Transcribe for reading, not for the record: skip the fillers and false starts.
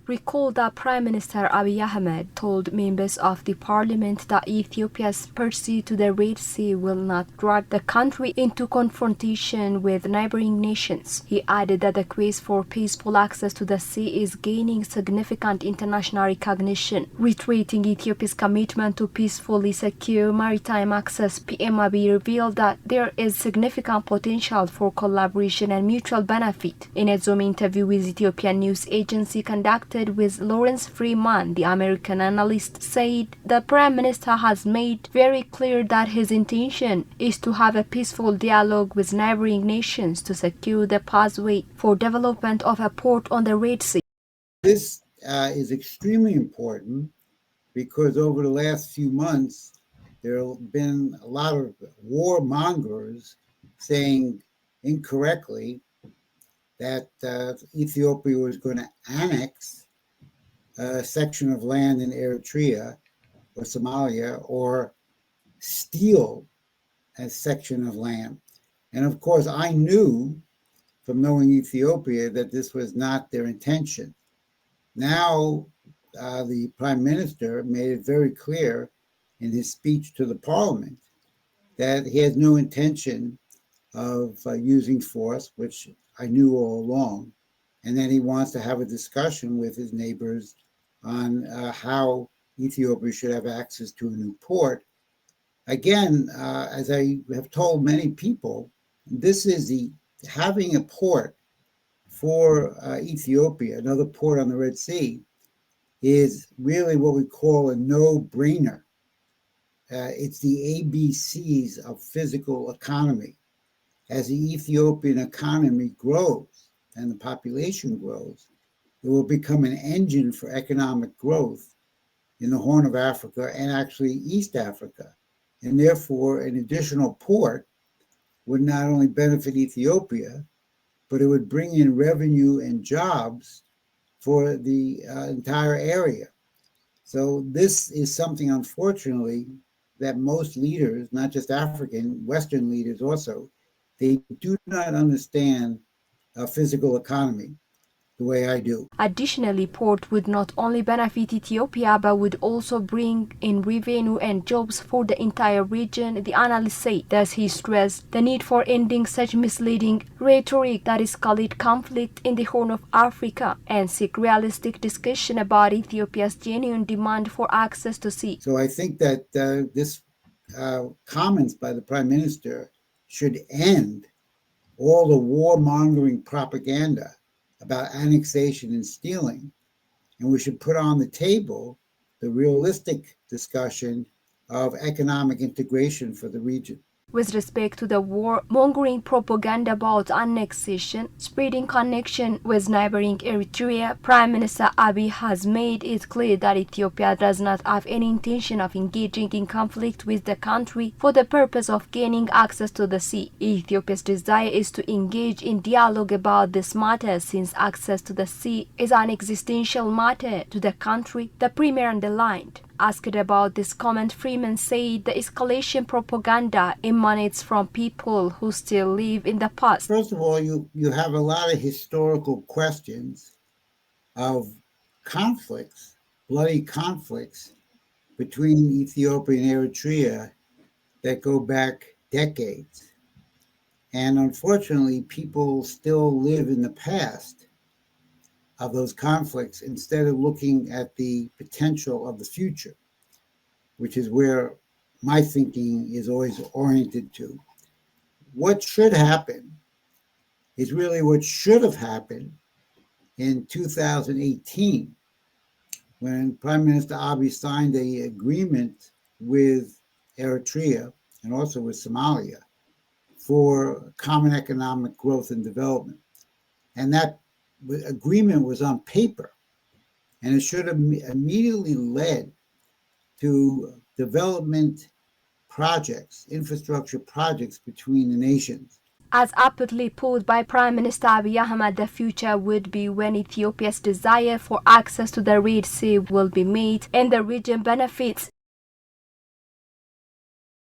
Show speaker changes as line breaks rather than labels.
Recall that Prime Minister Abiy Ahmed told members of the parliament that Ethiopia's pursuit to the Red Sea will not drag the country into confrontation with neighboring nations. He added that the quest for peaceful access to the sea is gaining significant international recognition. Reiterating Ethiopia's commitment to peacefully secure maritime access, PM Abiy revealed that there is significant potential for collaboration and mutual benefit. In a Zoom interview with Ethiopian news agency conducted with Lawrence Freeman, the American analyst said the Prime Minister has made very clear that his intention is to have a peaceful dialogue with neighboring nations to secure the pathway for development of a port on the Red Sea.
This is extremely important because over the last few months, there have been a lot of warmongers saying incorrectly that Ethiopia was going to annex a section of land in Eritrea or Somalia, or steal a section of land. And of course, I knew from knowing Ethiopia that this was not their intention. Now, the Prime Minister made it very clear in his speech to the Parliament that he has no intention of using force, which I knew all along, and then he wants to have a discussion with his neighbors on how Ethiopia should have access to a new port. Again, as I have told many people, this is having a port for Ethiopia, another port on the Red Sea, is really what we call a no-brainer. It's the ABCs of physical economy. As the Ethiopian economy grows and the population grows, it will become an engine for economic growth in the Horn of Africa and actually East Africa. And therefore, an additional port would not only benefit Ethiopia, but it would bring in revenue and jobs for the entire area. So this is something, unfortunately, that most leaders, not just African, Western leaders also, they do not understand physical economy the way I do.
Additionally, port would not only benefit Ethiopia, but would also bring in revenue and jobs for the entire region, the analyst said. Thus, he stressed the need for ending such misleading rhetoric that escalate conflict in the Horn of Africa and seek realistic discussion about Ethiopia's genuine demand for access to sea.
So I think that this comments by the Prime Minister should end all the warmongering propaganda about annexation and stealing, and we should put on the table the realistic discussion of economic integration for the region.
With respect to the war-mongering propaganda about annexation, spreading connection with neighboring Eritrea, Prime Minister Abiy has made it clear that Ethiopia does not have any intention of engaging in conflict with the country for the purpose of gaining access to the sea. Ethiopia's desire is to engage in dialogue about this matter since access to the sea is an existential matter to the country, the Premier underlined. Asked about this comment, Freeman said the escalation propaganda emanates from people who still live in the past.
First of all, you have a lot of historical questions of conflicts, bloody conflicts between Ethiopia and Eritrea that go back decades. And unfortunately, people still live in the past of those conflicts instead of looking at the potential of the future, which is where my thinking is always oriented to. What should happen is really what should have happened in 2018 when Prime Minister Abiy signed an agreement with Eritrea and also with Somalia for common economic growth and development. And that agreement was on paper, and it should have immediately led to development projects, infrastructure projects between the nations.
As aptly put by Prime Minister Abiy Ahmed, the future would be when Ethiopia's desire for access to the Red Sea will be met and the region benefits